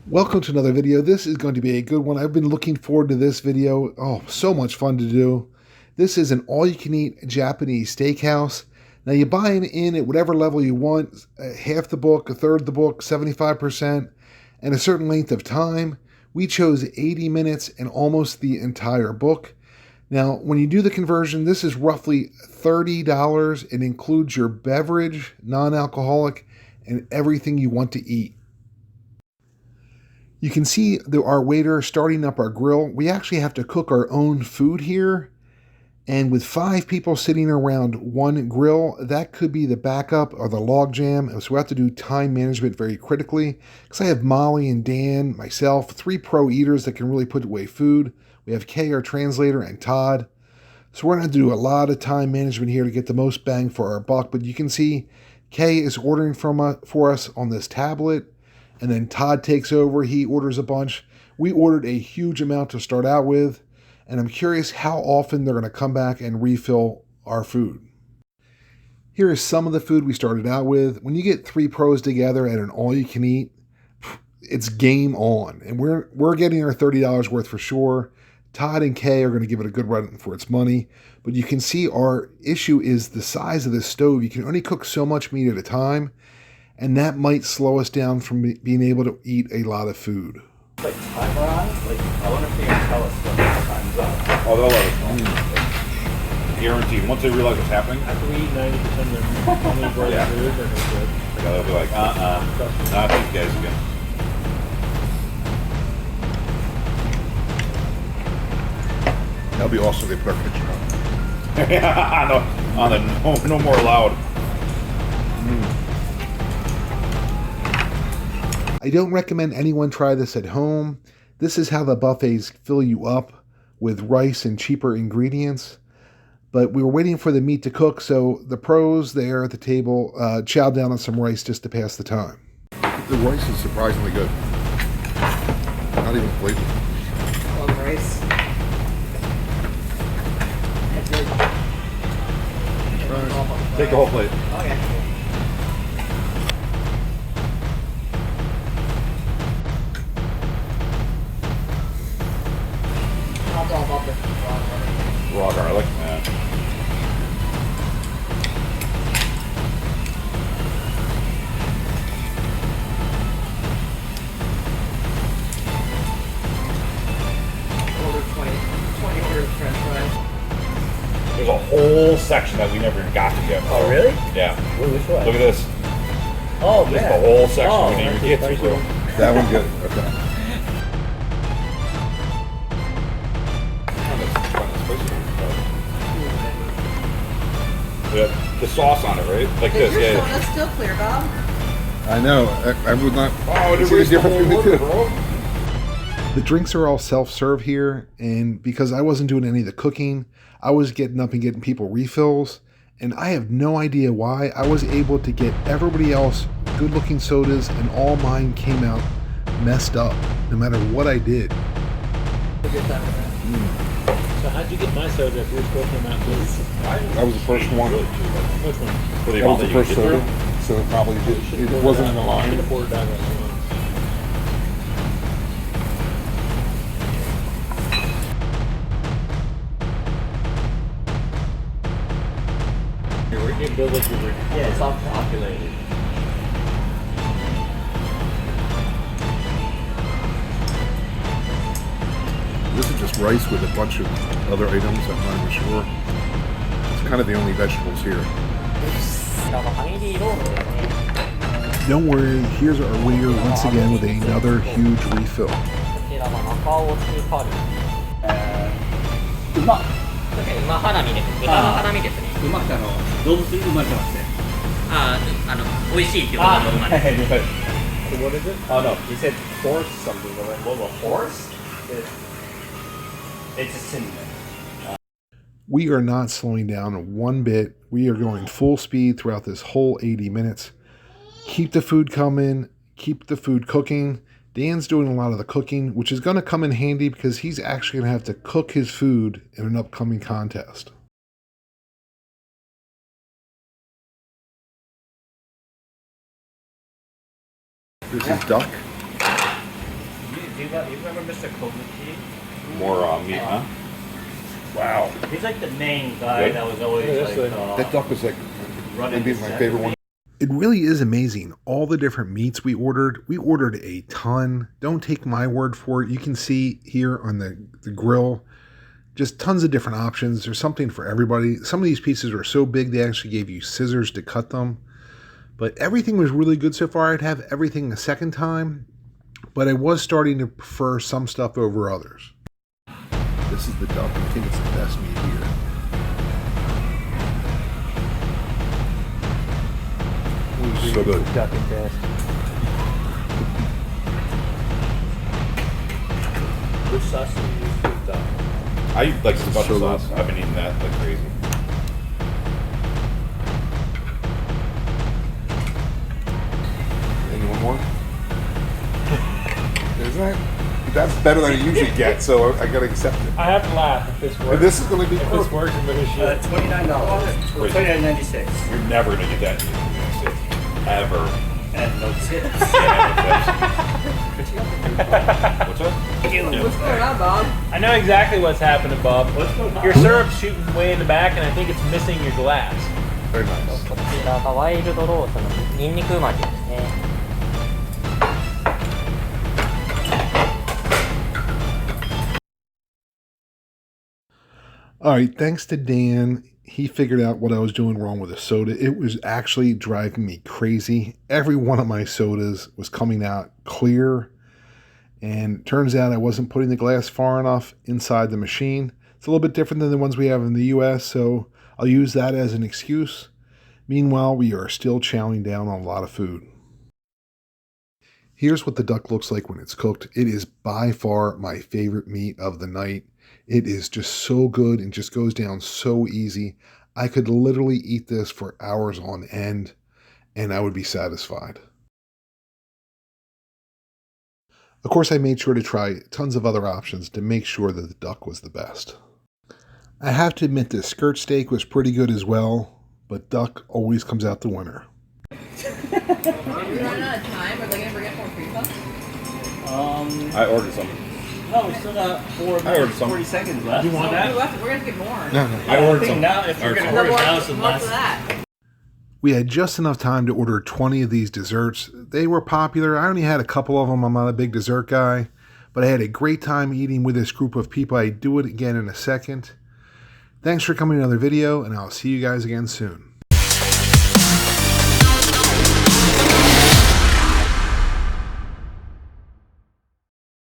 Welcome to another video. This is going to be a good one. I've been looking forward to this video. Oh, so much fun to do. This is an all-you-can-eat Japanese steakhouse. Now you buy in at whatever level you want, half the book, a third of the book, 75%, and a certain length of time. We chose 80 minutes and almost the entire book. Now, when you do the conversion, this is roughly $30. It includes your beverage, non-alcoholic, and everything you want to eat. You can see our waiter starting up our grill. We actually have to cook our own food here. And with 5 people sitting around one grill, that could be the backup or the log jam. So we have to do time management very critically. Because I have Molly and Dan, myself, 3 pro eaters that can really put away food. We have Kay, our translator, and Todd. So we're going to do a lot of time management here to get the most bang for our buck. But you can see Kay is ordering for us on this tablet. And then Todd takes over. He orders a bunch. We ordered a huge amount to start out with. And I'm curious how often they're going to come back and refill our food. Here is some of the food we started out with. When you get 3 pros together at an all-you-can-eat, it's game on. And we're getting our $30 worth for sure. Todd and Kay are going to give it a good run for its money. But you can see our issue is the size of this stove. You can only cook so much meat at a time. And that might slow us down from being able to eat a lot of food. Like timer on it? Like, I wonder if they can tell us when the time's up. Oh, they'll let us know. Guaranteed. Once they realize what's happening. After we eat 90% of the food, Yeah. they're good. They'll be like, not these guys again. That'll be awesome if they put our picture on. Yeah, on the no more loud. I don't recommend anyone try this at home. This is how the buffets fill you up with rice and cheaper ingredients. But we were waiting for the meat to cook, so the pros there at the table chowed down on some rice just to pass the time. The rice is surprisingly good. Not even flaky. Love rice. Take the whole plate. Okay. I'll go about this Raw garlic, man. Order 20 orders of french fries. There's a whole section that we never even got to yet. Oh, really? Yeah. Wait, which one? Look at this. Oh, There's yeah. the whole section Oh, we didn't even get to, bro. That one's good. Okay. Yeah, the sauce on it, right? Like Is this, your yeah. soda still clear, Bob? I know. I would not. Oh, see the difference between the two. bro. The drinks are all self-serve here, and because I wasn't doing any of the cooking, I was getting up and getting people refills, and I have no idea why. I was able to get everybody else good-looking sodas, and all mine came out messed up, no matter what I did. A good time with that. So how'd you get my soda if yours both came out good? That was the first one. Which one? For the That was amount the that you first get through. soda. So it probably it wasn't in the I should line. have poured it down that one. You're getting built like you were. Yeah, it's all calculated. This is just rice with a bunch of other items. I'm not even sure. It's kind of the only vegetables here. Don't worry, here's our waiter once again with another huge refill. 馬ハラミです。豚のハラミですね。馬って動物に生まれてますね。美味しいっていうことの馬です。 So what is it? Oh no, he said horse something. What a horse? It's a synonym. We are not slowing down one bit. We are going full speed throughout this whole 80 minutes. Keep the food coming. Keep the food cooking. Dan's doing a lot of the cooking, which is going to come in handy because he's actually going to have to cook his food in an upcoming contest. This is duck. You remember Mr. Kobuchi? More meat, huh? Wow. He's like the main guy that was always That duck was like maybe my favorite one. It really is amazing, all the different meats we ordered. We ordered a ton. Don't take my word for it. You can see here on the grill, just tons of different options. There's something for everybody. Some of these pieces were so big they actually gave you scissors to cut them. But everything was really good so far. I'd have everything a second time, but I was starting to prefer some stuff over others. This is the duck. I think it's the best meat here. So good. Duck and best. Which sauce do you use with duck? I like the butter So sauce. good. I've been eating that like crazy. Anyone more? That's better than I usually get, so I gotta accept it. I have to laugh if this works. And this is gonna be If this works, I'm gonna shoot. $29. Wait. $29.96. You're never gonna get that in the United States. Ever. And no tips. What's up? What's going on, Bob? I know exactly what's happening, Bob. What's going on? Your syrup's shooting way in the back, and I think it's missing your glass. Very nice. こちらがワイルドロースのニンニク巻きですね。 All right, thanks to Dan, he figured out what I was doing wrong with the soda. It was actually driving me crazy. Every one of my sodas was coming out clear, and turns out I wasn't putting the glass far enough inside the machine. It's a little bit different than the ones we have in the US, so I'll use that as an excuse. Meanwhile, we are still chowing down on a lot of food. Here's what the duck looks like when it's cooked. It is by far my favorite meat of the night. It is just so good and just goes down so easy. I could literally eat this for hours on end and I would be satisfied. Of course, I made sure to try tons of other options to make sure that the duck was the best. I have to admit the skirt steak was pretty good as well, but duck always comes out the winner. Are we running out of time? Are they going to bring up more pizza? I ordered some. No, we still got 4 I ordered minutes, some. 40 seconds left. You want that? We're going to get more. I ordered some. Now, if you're going to order now, some What's less. that? We had just enough time to order 20 of these desserts. They were popular. I only had a couple of them. I'm not a big dessert guy, but I had a great time eating with this group of people. I'd do it again in a second. Thanks for coming to another video, and I'll see you guys again soon.